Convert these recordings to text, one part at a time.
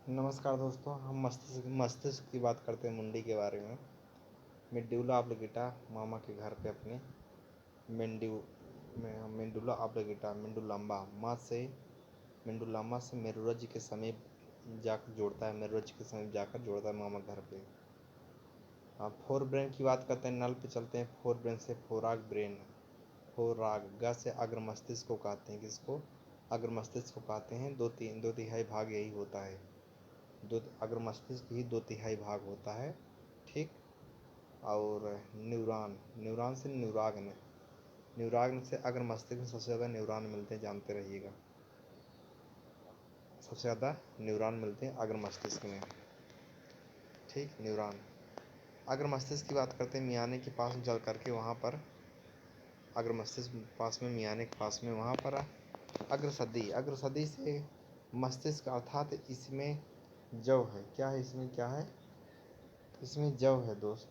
नमस्कार दोस्तों, हम मस्तिष्क की बात करते हैं, मुंडी के बारे में। मेडुला ऑब्लिंगेटा मामा के घर पे अपने मेंड्यू मेंडुला ऑब्लिंगेटा मेंडुलामा से मेरुरज के समीप जाकर जोड़ता है मामा घर पे। फोर ब्रेन की बात करते हैं, नल पे चलते हैं। फोर ब्रेन से फोराग ब्रेन, फोरागा से अग्र मस्तिष्क को कहते हैं। किसको? अग्र मस्तिष्क को कहते हैं। दो तिहाई भाग यही होता है। अग्र मस्तिष्क ही 2/3 भाग होता है, ठीक। और न्यूरॉन से न्यूराग्न से अग्र मस्तिष्क में सबसे ज़्यादा न्यूरॉन मिलते हैं, जानते रहिएगा। सबसे ज़्यादा न्यूरॉन मिलते हैं अग्र मस्तिष्क में, ठीक। न्यूरॉन अग्र मस्तिष्क की बात करते हैं, मियाने के पास चल करके वहाँ पर अग्र मस्तिष्क पास में, मियाने के पास में वहाँ पर अग्रसदी से मस्तिष्क, अर्थात इसमें जव है। क्या है इसमें? क्या है इसमें? जव है दोस्त।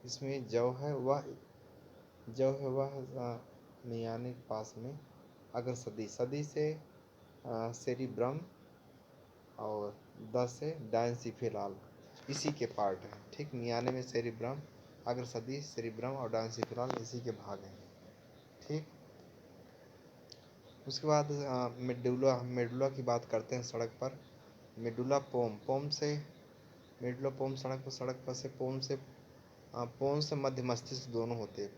इसमें जव है, वह मियाने के पास में सदी से सेरिब्रम, और 10 से डायंसिफेलाल, इसी के पार्ट है, ठीक। मियाने में सेरिब्रम, अग्रसदी, सेरिब्रम और डायंसिफेलाल इसी के भाग हैं, ठीक। उसके बाद मेडुला की बात करते हैं। सड़क पर मेडुला पोम सड़क पर से पोन्स मध्य मस्तिष्क दोनों होते हैं।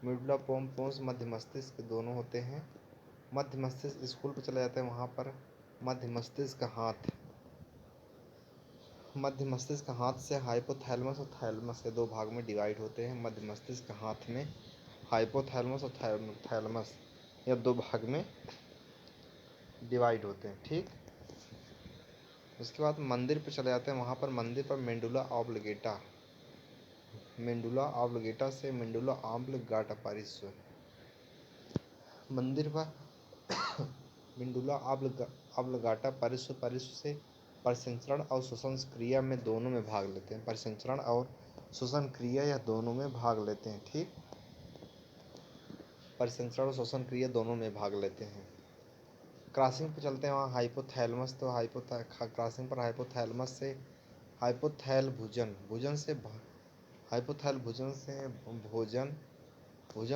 मेडुला पोन्स मध्य मस्तिष्क दोनों होते हैं। मध्य मस्तिष्क स्कूल पर चले जाते हैं, वहाँ पर मध्य मस्तिष्क हाथ से हाइपोथैलेमस और थैलेमस के 2 भाग में डिवाइड होते हैं। मध्य मस्तिष्क हाथ में हाइपोथैलेमस और थैलेमस, यह 2 भाग में डिवाइड होते हैं, ठीक। उसके बाद मंदिर पर चले जाते हैं, वहाँ पर मंदिर पर मेंडुला ऑब्लिगेटा से मेंडुला ऑब्लिगाटा परिसर, मंदिर पर मेंडुला ऑब्लिगाटा परिसर से परिसंचरण और श्वसन क्रिया में दोनों में भाग लेते हैं। परिसंचरण और श्वसन क्रिया या दोनों में भाग लेते हैं, ठीक। परिसंचरण और श्वसन क्रिया दोनों में भाग लेते हैं। क्रॉसिंग पर चलते हैं, वहाँ हाइपोथैलेमस, तो क्रॉसिंग पर हाइपोथैलेमस से हाइपोथैल भुजन भुजन से हाइपोथैल भुजन से भोजन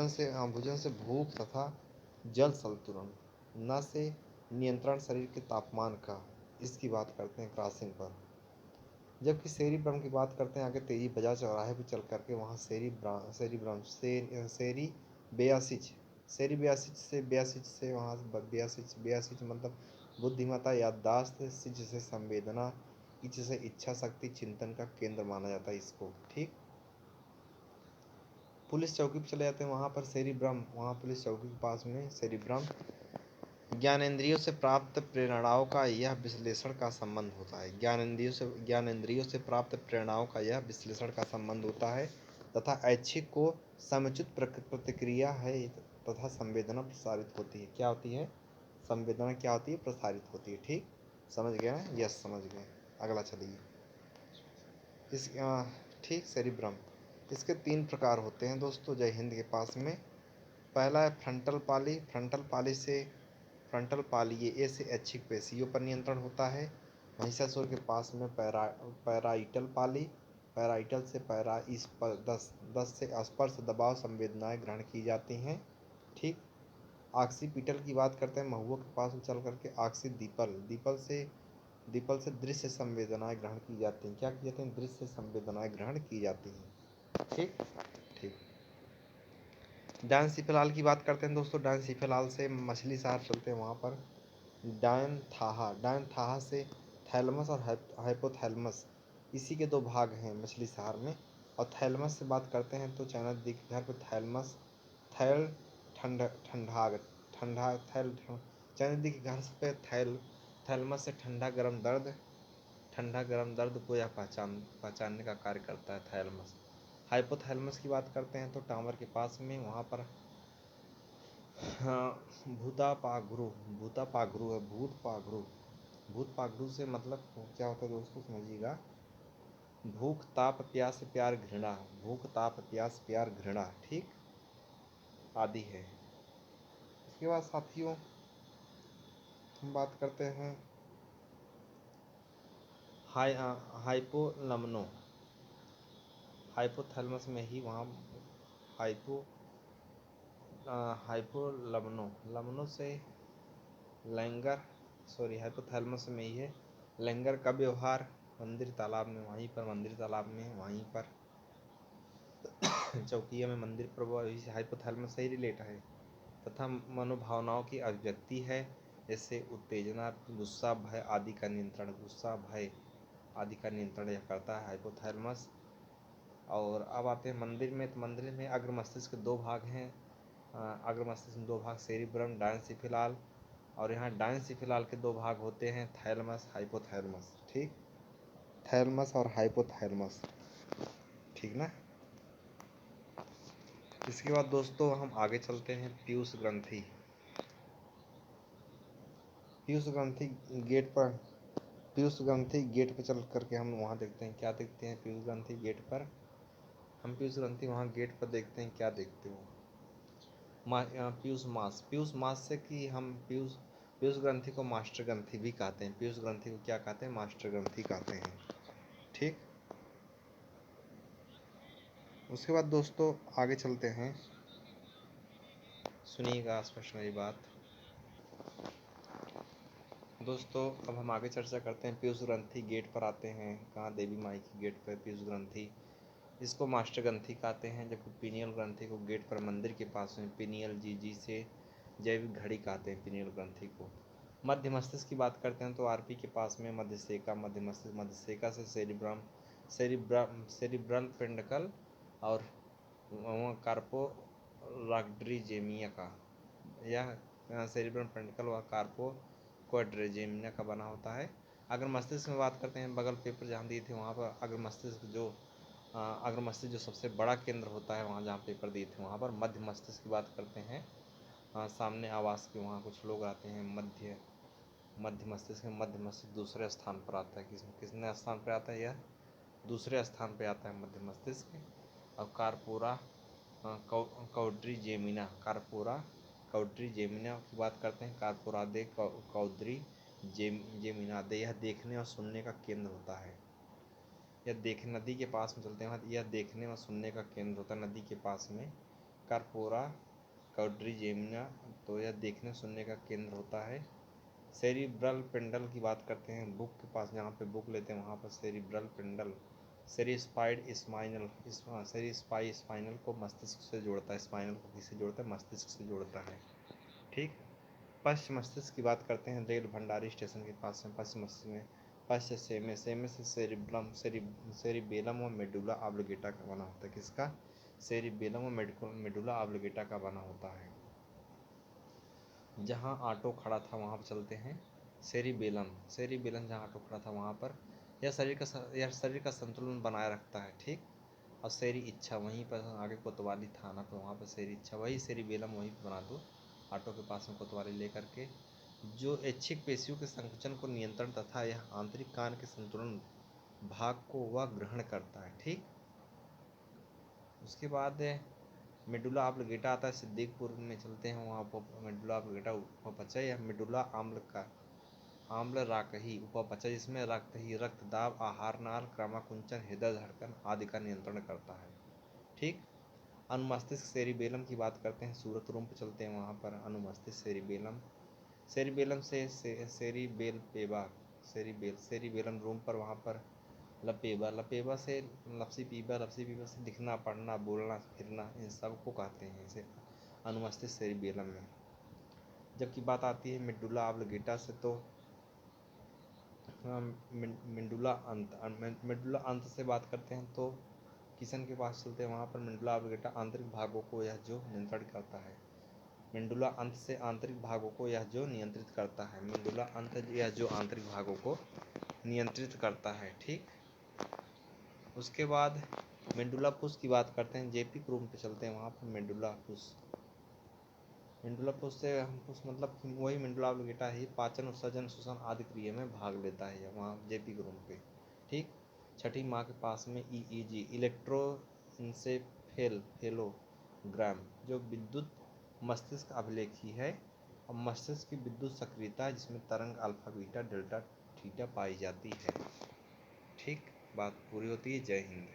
से भूख तथा जल संतुलन, न से नियंत्रण शरीर के तापमान का, इसकी बात करते हैं क्रॉसिंग पर। जबकि सेरिब्रम की बात करते हैं, आगे तेजी बाजार चौराहे पर चल करके वहाँ बेयासिज से वहाँ बेयासिज मतलब बुद्धिमत्ता, याददाश्त, सिज से संवेदना, इच से इच्छा शक्ति, चिंतन का केंद्र माना जाता है इसको, ठीक। पुलिस चौकी पर चले जाते हैं, वहाँ पुलिस चौकी के पास में सेरिब्रम, ज्ञानेंद्रियों से प्राप्त प्रेरणाओं का यह विश्लेषण का संबंध होता है। ज्ञानेंद्रियों से प्राप्त प्रेरणाओं का यह विश्लेषण का संबंध होता है तथा ऐच्छिक को समुचित प्रतिक्रिया है तथा संवेदना प्रसारित होती है। क्या होती है? संवेदना क्या होती है? प्रसारित होती है, ठीक। समझ गए ना? यस, समझ गए। अगला चलिए, ठीक। सेरिब्रम, इसके 3 प्रकार होते हैं दोस्तों, जय हिंद के पास में। पहला है फ्रंटल पाली, ये ए से ऐच्छिक पेशियों पर नियंत्रण होता है। महिषासुर के पास में पैराइटल पाली, पैराइटल से दस से स्पर्श दबाव संवेदनाएं ग्रहण की जाती हैं, ठीक। ऑक्सीपिटल की बात करते हैं, महुआ के पास में चल करके दीपल से दृश्य संवेदनाएं ग्रहण की जाती हैं। क्या की जाती हैं? दृश्य संवेदनाएं ग्रहण की जाती हैं, ठीक। ठीक। डायंसिफेलाल की बात करते हैं दोस्तों, डायंसिफेलाल से मछली शहर चलते हैं, वहाँ पर डायन से थैलमस और हाइपोथैलमस, इसी के 2 भाग हैं मछली शहर में। और थैलमस से बात करते हैं तो चाइना के घर पर थैलमस, थैल चाइना के घर पे थैलमस से ठंडा गरम दर्द को यह पहचानने का कार्य करता है थैलमस। हाइपोथैलेमस की बात करते हैं तो टावर के पास में, वहाँ पर भूत पागरू से मतलब क्या होता है दोस्तों, समझिएगा। भूख ताप प्यास प्यार घृणा, ठीक, आदि है। इसके बाद साथियों हम बात करते हैं हाइपोलम्नो, हाइपोथैलेमस में ही वहाँ हाइपोलम्नो, लम्नो से लैंगर, हाइपोथैलेमस में ही है लैंगर का व्यवहार मंदिर तालाब में, वहीं पर मंदिर तालाब में, वहीं पर चौकिया में मंदिर प्रभाव हाइपोथैलेमस से ही रिलेट है, तथा मनोभावनाओं की अभिव्यक्ति है, जैसे उत्तेजना, गुस्सा, भय आदि का नियंत्रण, गुस्सा भय आदि का नियंत्रण यह करता है हाइपोथैलेमस। और अब आते हैं मंदिर में, तो मंदिर में अग्र मस्तिष्क के दो भाग हैं, अग्र मस्तिष्क में दो भाग, सेरिब्रम डायंसिफिलाल, और यहाँ डायंसिफिलाल के दो भाग होते हैं, थैलेमस हाइपोथैलेमस। ठीक, थैलेमस और हाइपोथैलेमस, ठीक ना। इसके बाद दोस्तों हम आगे चलते हैं पीयूष ग्रंथि। पीयूष ग्रंथि गेट पर, पीयूष ग्रंथि गेट पर चल करके हम वहाँ देखते हैं, क्या देखते हैं पीयूष ग्रंथि गेट पर, हम पीयूष ग्रंथि वहाँ गेट पर देखते हैं, क्या देखते हो पीयूष मास, पीयूष मास से कि हम पीयूष ग्रंथि को मास्टर ग्रंथि भी कहते हैं, पीयूष ग्रंथि को क्या कहते हैं, मास्टर ग्रंथि कहते हैं। ठीक, उसके बाद दोस्तों आगे चलते हैं, सुनिएगा स्पष्ट मेरी बात दोस्तों। अब हम आगे चर्चा करते हैं, पीयूष ग्रंथि गेट पर आते हैं, कहाँ, देवी माई की गेट पर पीयूष ग्रंथि, इसको मास्टर ग्रंथि कहते हैं, जबकि पीनियल ग्रंथि को गेट पर मंदिर के पास में पीनियल जी से जैविक घड़ी कहते हैं पीनियल ग्रंथि को। मध्य मस्तिष्क की बात करते हैं तो आरपी के पास में मध्यसेका, मध्य मस्तिष्क, मध्यसेका से सेरिब्रल पेंडकल और कार्पोक्वाड्रिजेमिया का, यह सेरिब्रल पेंडकल व कार्पोक्वाड्रिजेमिया का बना होता है। अगर मस्तिष्क में बात करते हैं, बगल पेपर जहाँ दिए थे वहाँ पर अगर मस्तिष्क जो सबसे बड़ा केंद्र होता है, वहाँ जहाँ पेपर दिए थे वहाँ पर मध्य मस्तिष्क की बात करते हैं। सामने आवास के वहाँ कुछ लोग आते हैं, मध्य मस्तिष्क में मध्य मस्तिष्क दूसरे स्थान पर आता है, किसने स्थान पर आता है, यह दूसरे स्थान पर आता है मध्य मस्तिष्क। और कारपोरा क्वाड्रिजेमिना, क्वाड्रिजेमिना की बात करते हैं, कारपोरादे क्वाड्रिजेमिनादे, यह देखने और सुनने का केंद्र होता है, यह नदी के पास में चलते हैं, यह देखने और सुनने का केंद्र होता है नदी के पास में, कारपोरा क्वाड्रिजेमिना, तो यह देखने सुनने का केंद्र होता है। सेरिब्रल पेंडल की बात करते हैं, बुक के पास जहाँ पे बुक लेते हैं वहाँ पर सेरिब्रल पेंडल, सेरिस्पाइड स्पाइनल को मस्तिष्क से जोड़ता है, स्पाइनल को किससे जोड़ता है, मस्तिष्क से जोड़ता है। ठीक, पश्चिम मस्तिष्क की बात करते हैं, रेल भंडारी स्टेशन के पास में पश्चिम मस्तिष्क में सेमे से सेरिबेलम और मेडुला ऑब्लिगेटा का बना होता है, किसका, सेरिबेलम और मेडुला ऑब्लिगेटा का बना होता है। जहाँ ऑटो खड़ा था वहाँ पर चलते हैं, सेरिबेलम जहाँ ऑटो खड़ा था वहाँ पर, यह शरीर का संतुलन बनाए रखता है। ठीक, और सेरी इच्छा वहीं पर आगे कोतवाली थाना पर, वहाँ पर सेरी इच्छा, वही सेरिबेलम वहीं पर बना दो, ऑटो के पास में कोतवाली लेकर के, जो ऐच्छिक पेशियों के संकुचन को नियंत्रण तथा यह आंतरिक कान के संतुलन भाग को वह ग्रहण करता है। ठीक, उसके बाद मेडुला ऑब्लिगेटा आता है, सिद्दीकपुर में चलते हैं, वहाँ पर मेडुला ऑब्लिगेटा उपपचय या मेडुला आम्ल राकही उपपचय, जिसमें रक्त दाब, आहार नाल, क्रमाकुंचन, हृदय धड़कन आदि का नियंत्रण करता है। ठीक, अनुमस्तिष्क सेरिबेलम की बात करते हैं, सूरत रूम पर चलते हैं, वहाँ पर अनुमस्तिष्क सेरिबेलम से सेरिबेलम रूम पर, वहाँ पर लपेबा से लपसी पीबा से दिखना, पढ़ना, बोलना, फिरना, इन सब को कहते हैं इसे अनुमस्तिष्क सेरिबेलम में। जबकि बात आती है मेडुला ऑब्लिगेटा से, तो मेडुला अंत से बात करते हैं तो किशन के पास चलते हैं, वहाँ पर मेडुला ऑब्लिगेटा आंतरिक भागों को यह जो नियंत्रण करता है, मेडुला अंत से आंतरिक भागों को यह जो नियंत्रित करता है, मेडुला अंत यह जो आंतरिक भागों को नियंत्रित करता है। ठीक, उसके बाद मेडुला पुश की बात करते हैं, जेपी रूम पे चलते हैं, वहाँ पर मेडुला पुश से हम पुश मतलब वही मेडुला ऑब्लिगेटा ही पाचन, उत्सर्जन, श्वसन आदि क्रिया में भाग लेता है वहाँ जेपी रूम पे। ठीक, छठी माँ के पास में ईईजी इलेक्ट्रोइंसेफेलोग्राम, जो विद्युत मस्तिष्क अभिलेखी है और मस्तिष्क की विद्युत सक्रियता जिसमें तरंग alpha beta delta theta pi जाती है। बात पूरी होती है। जय हिंद।